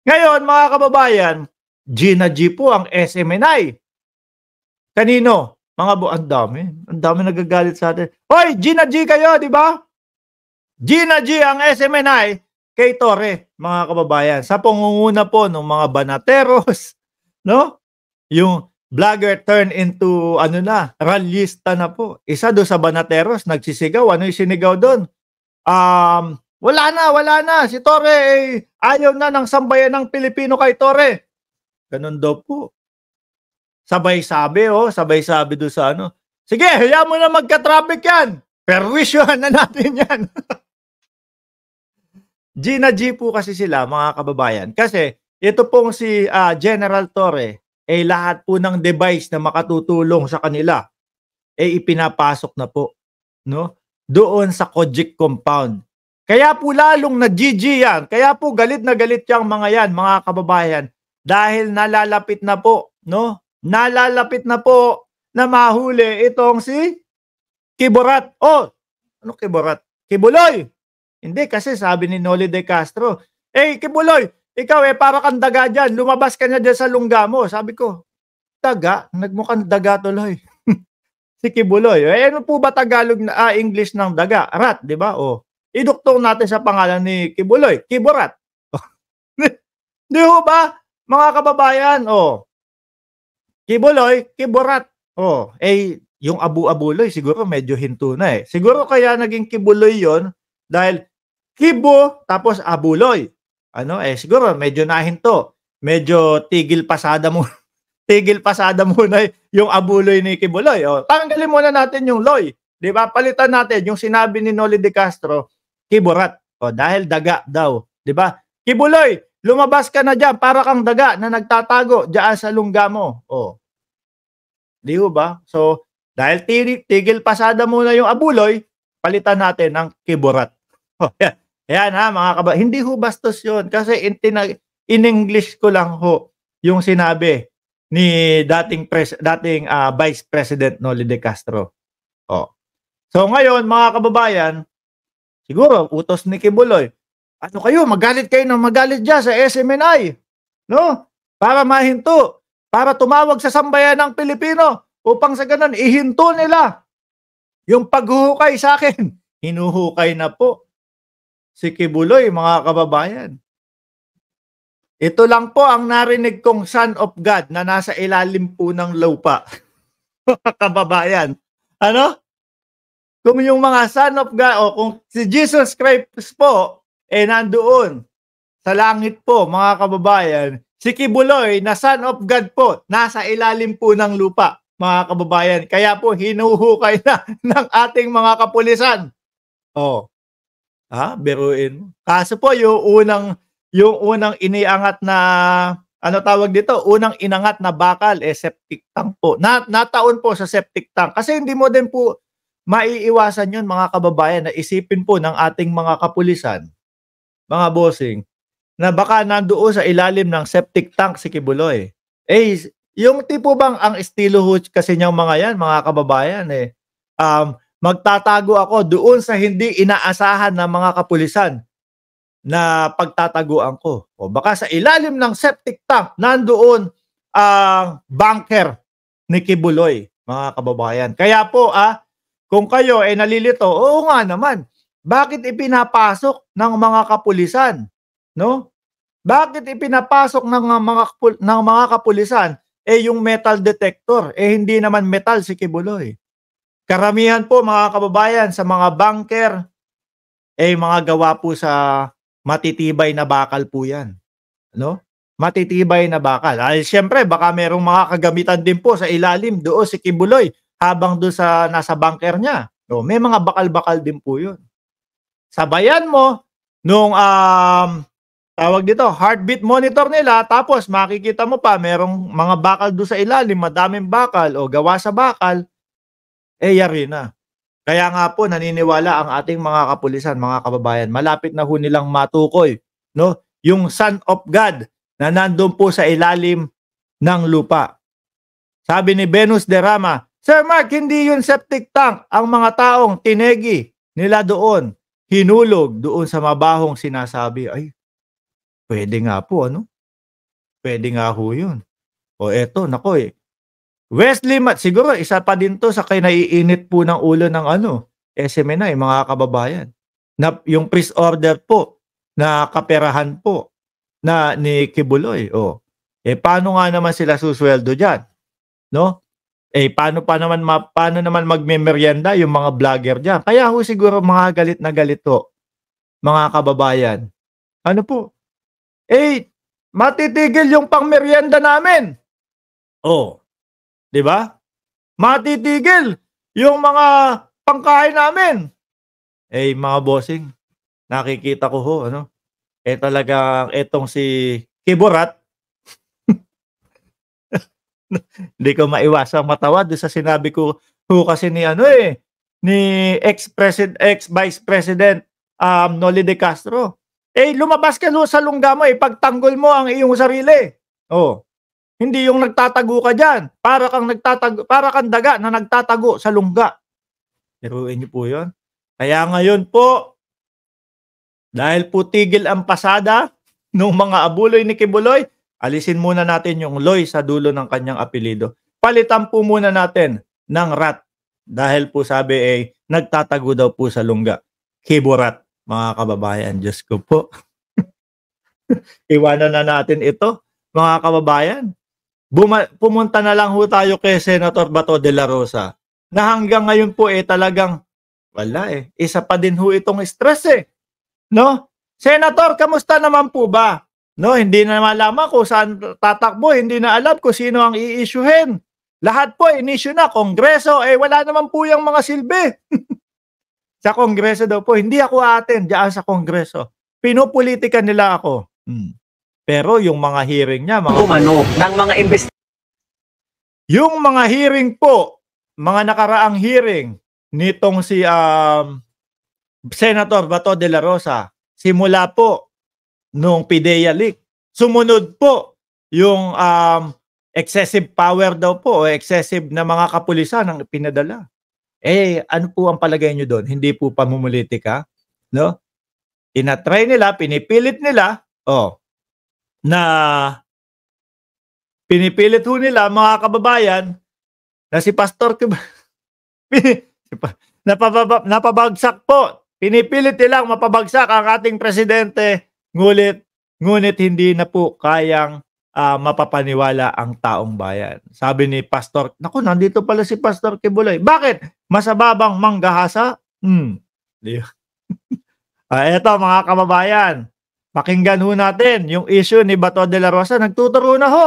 Ngayon, mga kababayan, Gina G po ang SMNI. Kanino? Ang dami nagagalit sa atin. Hoy, Gina G kayo, di ba? Gina G ang SMNI kay Torre, mga kababayan. Sa pangunguna po ng mga banateros, no? Yung vlogger turn into ano na, rallyista na po. Isa do sa banateros nagsisigaw. Ano yung sinigaw doon? Wala na. Si Torre ayaw na ng sambayan ng Pilipino kay Torre. Ganun daw po. Sabay sabi doon sa ano. Sige, hayaan mo na magka-traffic yan. Perwisyohan na natin yan. Gina G po kasi sila, mga kababayan. Kasi ito pong si General Torre, lahat po ng device na makatutulong sa kanila, ipinapasok na po, no? Doon sa Kojic compound. Kaya po lalong nag-GG yan. Kaya po galit na galit yung mga yan, mga kababayan. Dahil nalalapit na po, no? Nalalapit na po na mahuli itong si Kiborat. Oh, ano Kiborat? Kibuloy. Hindi, kasi sabi ni Noli De Castro, Kibuloy, ikaw para kang daga dyan, lumabas ka na dyan sa lungga mo. Sabi ko, daga? Nagmukhang daga tuloy. Si Kibuloy. Ano po ba Tagalog na English ng daga? Rat, di ba? Iduktong natin sa pangalan ni Kibuloy, Kiborat. Di ho ba, mga kababayan? Kibuloy, Kiborat. Yung Abu-Abuloy, siguro medyo hinto na Siguro kaya naging Kibuloy yon dahil Kibo, tapos Abuloy. Siguro medyo nahinto. Medyo tigil pasada muna yung Abuloy ni Kibuloy. Tanggalin muna natin yung Loy. Di ba? Palitan natin yung sinabi ni Noli De Castro, Kiborat. Dahil daga daw. Di ba? Kibuloy, lumabas ka na dyan para kang daga na nagtatago dyan sa lungga mo. Di ba? So, dahil tigil pasada muna yung Abuloy, palitan natin ng Kiborat. Yan mga kababayan. Hindi ho bastos yun. Kasi in-English ko lang yung sinabi ni dating Vice President Noli De Castro. So ngayon, mga kababayan, siguro utos ni Kibuloy, magalit kayo ng magalit dyan sa SMNI. No? Para mahinto. Para tumawag sa sambayan ng Pilipino upang sa ganun ihinto nila yung paghuhukay sa akin. Hinuhukay na po si Kibuloy, mga kababayan. Ito lang po ang narinig kong Son of God na nasa ilalim po ng lupa. Mga kababayan. Kung yung mga Son of God, kung si Jesus Christ po, nandoon sa langit po, mga kababayan, si Kibuloy na Son of God po, nasa ilalim po ng lupa, mga kababayan. Kaya po, hinuhukay na ng ating mga kapulisan. Biruin mo. Kaso po, yung unang iniangat na, unang inangat na bakal, septic tank po. Nataon po sa septic tank. Kasi hindi mo din po maiiwasan yun, mga kababayan, na isipin po ng ating mga kapulisan, mga bossing, na baka nandoon sa ilalim ng septic tank si Kibuloy. Yung tipo bang ang estilo kasi niyang mga yan, mga kababayan, magtatago ako doon sa hindi inaasahan ng mga kapulisan na pagtataguan ko. Baka sa ilalim ng septic tank, nandoon ang bunker ni Kibuloy, mga kababayan. Kaya po, kung kayo nalilito, oo nga naman, bakit ipinapasok ng mga kapulisan? No? Bakit ipinapasok ng mga kapulisan yung metal detector? Hindi naman metal si Kibuloy. Karamihan po, mga kababayan, sa mga bunker, mga gawa po sa matitibay na bakal po yan. Matitibay na bakal. Siyempre, baka merong mga kagamitan din po sa ilalim doon si Kibuloy habang doon sa nasa bunker niya. May mga bakal-bakal din po yun. Sabayan mo nung tawag dito, heartbeat monitor nila, tapos makikita mo pa merong mga bakal doon sa ilalim, madaming bakal o gawa sa bakal, yari na. Kaya nga po naniniwala ang ating mga kapulisan, mga kababayan, malapit na ho nilang matukoy, no? Yung Son of God na nandun po sa ilalim ng lupa. Sabi ni Venus de Rama, Sir Mark, hindi yun septic tank. Ang mga taong tinegi nila doon, hinulog doon sa mabahong sinasabi. Pwede nga po, Puwede nga ho yun. O eto naku, Wesley siguro isa pa din 'to sa kinaiinit po ng ulo ng ano, SMNI mga kababayan, na yung freeze order po na kaperahan po na ni Kibuloy, paano nga naman sila susweldo diyan, 'no? Paano naman magmemeryenda yung mga vlogger diyan? Kaya ho siguro mga galit na galit ho, mga kababayan. Ano po, matitigil yung pangmeryenda namin. Oh, 'di ba? Matitigil yung mga pangkain namin. Mga bossing, nakikita ko ho ano, talagang etong si Kiburat, hindi ko maiwasang matawa do'n sa sinabi ko ho kasi ni ano, ni ex-Vice President, Noli de Castro. Lumabas ka do'n sa lungga mo, ipagtanggol mo ang iyong sarili. Oh, hindi yung nagtatago ka diyan, para kang daga na nagtatago sa lungga. Biruin niyo po 'yun. Kaya ngayon po, dahil po tigil ang pasada nung mga abuloy ni Kibuloy, alisin muna natin yung Loy sa dulo ng kanyang apelyido. Palitan po muna natin ng Rat dahil po sabi, nagtatago daw po sa lungga. Kiburat, mga kababayan. Diyos ko po. Iwanan na natin ito, mga kababayan. Pumunta na lang ho tayo kay Senator Bato de la Rosa na hanggang ngayon po talagang wala isa pa din ho itong stress no? Senator, kamusta naman po ba? No, hindi na malaman kung saan tatakbo, hindi na alam kung sino ang i-issuehin. Lahat po in-issue na, Kongreso, wala naman po yung mga silbi. Sa Kongreso daw po, hindi ako attend diyan sa Kongreso. Pinopolitika nila ako. Pero yung mga hearing niya, yung mga hearing po, mga nakaraang hearing nitong si Senator Bato de la Rosa, simula po nung PIDEA leak, sumunod po yung excessive power daw po o excessive na mga kapulisan ang pinadala. Ano po ang palagay nyo doon? Hindi po pamumulitika, no? Tinatry nila, pinipilit nila, na pinipilit ho nila mga kababayan na si Pastor napabagsak po. Pinipilit nilang mapabagsak ang ating presidente, ngunit hindi na po kayang mapapaniwala ang taong bayan. Sabi ni Pastor, naku, nandito pala si Pastor Kibuloy. Bakit? Masababang manggahasa? Eto mga kababayan, pakinggan ho natin yung issue ni Bato de la Rosa. Nagtuturo na ho